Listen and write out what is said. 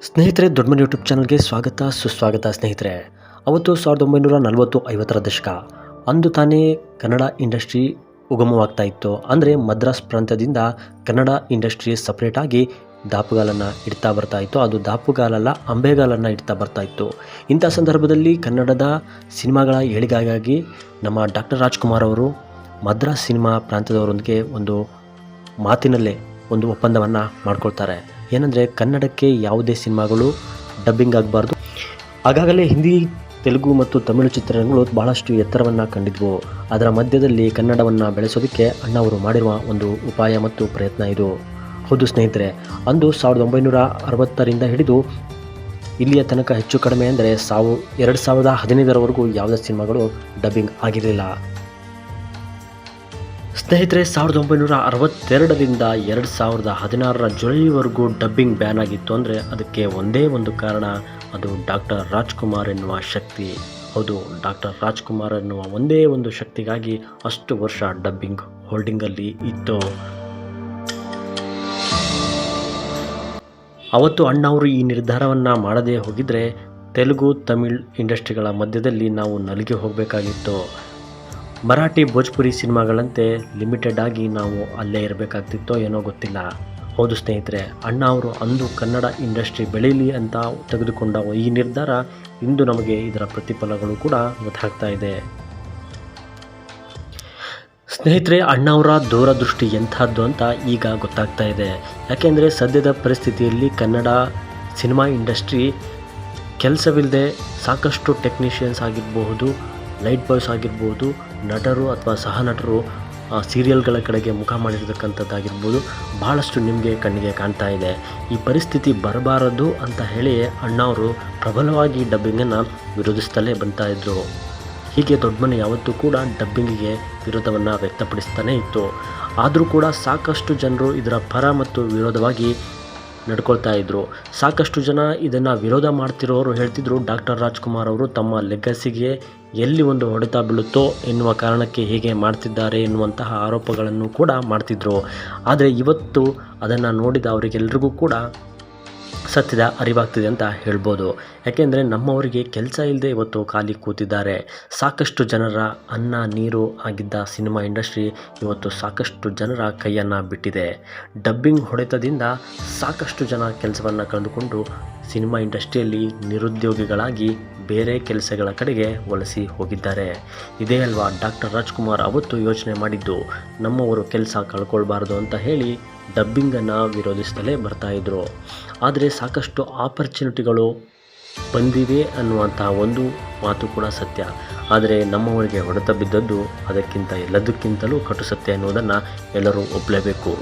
ಸ್ನೇಹಿತರೆ, ದೊಡ್ಡಮನೆ ಯೂಟ್ಯೂಬ್ ಚಾನಲ್ಗೆ ಸ್ವಾಗತ ಸುಸ್ವಾಗತ. ಸ್ನೇಹಿತರೆ, ಅವತ್ತು 1940-50ರ ದಶಕ, ಅಂದು ತಾನೇ ಕನ್ನಡ ಇಂಡಸ್ಟ್ರಿ ಉಗಮವಾಗ್ತಾ ಇತ್ತು. ಅಂದರೆ ಮದ್ರಾಸ್ ಪ್ರಾಂತ್ಯದಿಂದ ಕನ್ನಡ ಇಂಡಸ್ಟ್ರಿ ಸಪ್ರೇಟಾಗಿ ದಾಪುಗಾಲನ್ನು ಇಡ್ತಾ ಬರ್ತಾ ಇತ್ತು. ಅದು ದಾಪುಗಾಲಲ್ಲ, ಅಂಬೆಗಾಲನ್ನು ಇಡ್ತಾ ಬರ್ತಾ ಇತ್ತು. ಇಂಥ ಸಂದರ್ಭದಲ್ಲಿ ಕನ್ನಡದ ಸಿನಿಮಾಗಳ ಏಳಿಗೆಗಾಗಿ ನಮ್ಮ ಡಾಕ್ಟರ್ ರಾಜ್ಕುಮಾರ್ ಅವರು ಮದ್ರಾಸ್ ಸಿನಿಮಾ ಪ್ರಾಂತ್ಯದವರೊಂದಿಗೆ ಒಂದು ಮಾತಿನಲ್ಲೇ ಒಂದು ಒಪ್ಪಂದವನ್ನು ಮಾಡ್ಕೊಳ್ತಾರೆ. ಏನಂದರೆ, ಕನ್ನಡಕ್ಕೆ ಯಾವುದೇ ಸಿನಿಮಾಗಳು ಡಬ್ಬಿಂಗ್ ಆಗಬಾರ್ದು. ಆಗಾಗಲೇ ಹಿಂದಿ, ತೆಲುಗು ಮತ್ತು ತಮಿಳು ಚಿತ್ರಗಳು ಬಹಳಷ್ಟು ಎತ್ತರವನ್ನು ಕಂಡಿದ್ವು. ಅದರ ಮಧ್ಯದಲ್ಲಿ ಕನ್ನಡವನ್ನು ಬೆಳೆಸೋದಕ್ಕೆ ಅಣ್ಣವರು ಮಾಡಿರುವ ಒಂದು ಉಪಾಯ ಮತ್ತು ಪ್ರಯತ್ನ ಇದು. ಹೌದು ಸ್ನೇಹಿತರೆ, ಅಂದು 1960ರಿಂದ ಹಿಡಿದು ಇಲ್ಲಿಯ ತನಕ ಹೆಚ್ಚು ಕಡಿಮೆ ಅಂದರೆ 2015ರವರೆಗೂ ಯಾವುದೇ ಸಿನಿಮಾಗಳು ಡಬ್ಬಿಂಗ್ ಆಗಿರಲಿಲ್ಲ. ಸ್ನೇಹಿತರೆ, 1962ರಿಂದ 2016ರ ಜುಲೈವರೆಗೂ ಡಬ್ಬಿಂಗ್ ಬ್ಯಾನ್ ಆಗಿತ್ತು. ಅಂದರೆ ಅದಕ್ಕೆ ಒಂದೇ ಒಂದು ಕಾರಣ, ಅದು ಡಾಕ್ಟರ್ ರಾಜ್ಕುಮಾರ್ ಎನ್ನುವ ಶಕ್ತಿ. ಹೌದು, ಡಾಕ್ಟರ್ ರಾಜ್ಕುಮಾರ್ ಎನ್ನುವ ಒಂದೇ ಒಂದು ಶಕ್ತಿಗಾಗಿ ಅಷ್ಟು ವರ್ಷ ಡಬ್ಬಿಂಗ್ ಹೋಲ್ಡಿಂಗಲ್ಲಿ ಇತ್ತು. ಅವತ್ತು ಅಣ್ಣವರು ಈ ನಿರ್ಧಾರವನ್ನು ಮಾಡದೇ ಹೋಗಿದ್ರೆ ತೆಲುಗು, ತಮಿಳ್ ಇಂಡಸ್ಟ್ರಿಗಳ ಮಧ್ಯದಲ್ಲಿ ನಾವು ನಲಿಗೆ ಹೋಗಬೇಕಾಗಿತ್ತು. ಮರಾಠಿ, ಭೋಜ್ಪುರಿ ಸಿನಿಮಾಗಳಂತೆ ಲಿಮಿಟೆಡ್ ಆಗಿ ನಾವು ಅಲ್ಲೇ ಇರಬೇಕಾಗ್ತಿತ್ತೋ ಏನೋ ಗೊತ್ತಿಲ್ಲ. ಹೌದು ಸ್ನೇಹಿತರೆ, ಅಣ್ಣ ಅವರು ಅಂದು ಕನ್ನಡ ಇಂಡಸ್ಟ್ರಿ ಬೆಳೀಲಿ ಅಂತ ತೆಗೆದುಕೊಂಡ ಈ ನಿರ್ಧಾರ ಇಂದು ನಮಗೆ ಇದರ ಪ್ರತಿಫಲಗಳು ಕೂಡ ಗೊತ್ತಾಗ್ತಾ ಇದೆ. ಸ್ನೇಹಿತರೆ, ಅಣ್ಣವರ ದೂರದೃಷ್ಟಿ ಎಂಥದ್ದು ಅಂತ ಈಗ ಗೊತ್ತಾಗ್ತಾ ಇದೆ. ಯಾಕೆಂದರೆ ಸದ್ಯದ ಪರಿಸ್ಥಿತಿಯಲ್ಲಿ ಕನ್ನಡ ಸಿನಿಮಾ ಇಂಡಸ್ಟ್ರಿ ಕೆಲಸವಿಲ್ಲದೆ ಸಾಕಷ್ಟು ಟೆಕ್ನಿಷಿಯನ್ಸ್ ಆಗಿರಬಹುದು, ಲೈಟ್ ಬಾಯ್ಸ್ ಆಗಿರ್ಬೋದು, ನಟರು ಅಥವಾ ಸಹ ನಟರು ಸೀರಿಯಲ್ಗಳ ಕಡೆಗೆ ಮುಖ ಮಾಡಿರ್ತಕ್ಕಂಥದ್ದಾಗಿರ್ಬೋದು, ಬಹಳಷ್ಟು ನಿಮಗೆ ಕಣ್ಣಿಗೆ ಕಾಣ್ತಾ ಇದೆ. ಈ ಪರಿಸ್ಥಿತಿ ಬರಬಾರದು ಅಂತ ಹೇಳಿ ಅಣ್ಣವರು ಪ್ರಬಲವಾಗಿ ಡಬ್ಬಿಂಗನ್ನು ವಿರೋಧಿಸ್ತಲೇ ಬರ್ತಾ ಇದ್ದರು. ಹೀಗೆ ದೊಡ್ಡಮನೆ ಯಾವತ್ತೂ ಕೂಡ ಡಬ್ಬಿಂಗಿಗೆ ವಿರೋಧವನ್ನು ವ್ಯಕ್ತಪಡಿಸ್ತಾನೇ ಇತ್ತು. ಆದರೂ ಕೂಡ ಸಾಕಷ್ಟು ಜನರು ಇದರ ಪರ ಮತ್ತು ವಿರೋಧವಾಗಿ ನಡ್ಕೊಳ್ತಾ ಇದ್ದರು. ಸಾಕಷ್ಟು ಜನ ಇದನ್ನು ವಿರೋಧ ಮಾಡ್ತಿರೋರು ಹೇಳ್ತಿದ್ರು, ಡಾಕ್ಟರ್ ರಾಜ್ಕುಮಾರ್ ಅವರು ತಮ್ಮ ಲೆಗಸಿಗೆ ಎಲ್ಲಿ ಒಂದು ಹೊಡೆತ ಬೀಳುತ್ತೋ ಎನ್ನುವ ಕಾರಣಕ್ಕೆ ಹೀಗೆ ಮಾಡ್ತಿದ್ದಾರೆ ಎನ್ನುವಂತಹ ಆರೋಪಗಳನ್ನು ಕೂಡ ಮಾಡ್ತಿದ್ರು. ಆದರೆ ಇವತ್ತು ಅದನ್ನು ನೋಡಿದ ಅವರಿಗೆಲ್ರಿಗೂ ಕೂಡ ಸತ್ಯದ ಅರಿವಾಗ್ತಿದೆ ಅಂತ ಹೇಳ್ಬೋದು. ಯಾಕೆಂದರೆ ನಮ್ಮವರಿಗೆ ಕೆಲಸ ಇಲ್ಲದೆ ಇವತ್ತು ಖಾಲಿ ಕೂತಿದ್ದಾರೆ. ಸಾಕಷ್ಟು ಜನರ ಅನ್ನ ನೀರು ಆಗಿದ್ದ ಸಿನಿಮಾ ಇಂಡಸ್ಟ್ರಿ ಇವತ್ತು ಸಾಕಷ್ಟು ಜನರ ಕೈಯನ್ನು ಬಿಟ್ಟಿದೆ. ಡಬ್ಬಿಂಗ್ ಹೊಡೆತದಿಂದ ಸಾಕಷ್ಟು ಜನ ಕೆಲಸವನ್ನು ಕಳೆದುಕೊಂಡು ಸಿನಿಮಾ ಇಂಡಸ್ಟ್ರಿಯಲ್ಲಿ ನಿರುದ್ಯೋಗಿಗಳಾಗಿ ಬೇರೆ ಕೆಲಸಗಳ ಕಡೆಗೆ ವಲಸಿ ಹೋಗಿದ್ದಾರೆ. ಇದೇ ಅಲ್ವಾ ಡಾಕ್ಟರ್ ರಾಜ್ಕುಮಾರ್ ಅವತ್ತು ಯೋಚನೆ ಮಾಡಿದ್ದು, ನಮ್ಮವರು ಕೆಲಸ ಕಳ್ಕೊಳ್ಬಾರ್ದು ಅಂತ ಹೇಳಿ ಡಬ್ಬಿಂಗನ್ನು ವಿರೋಧಿಸಲೇ ಬರ್ತಾಯಿದ್ರು. ಆದರೆ ಸಾಕಷ್ಟು ಆಪರ್ಚುನಿಟಿಗಳು ಬಂದಿವೆ ಅನ್ನುವಂಥ ಒಂದು ಮಾತು ಕೂಡ ಸತ್ಯ. ಆದರೆ ನಮ್ಮವರಿಗೆ ಹೊಡೆತ ಬಿದ್ದದ್ದು ಅದಕ್ಕಿಂತ ಎಲ್ಲದಕ್ಕಿಂತಲೂ ಕಟು ಸತ್ಯ ಎನ್ನುವುದನ್ನು ಎಲ್ಲರೂ ಒಪ್ಪಲೇಬೇಕು.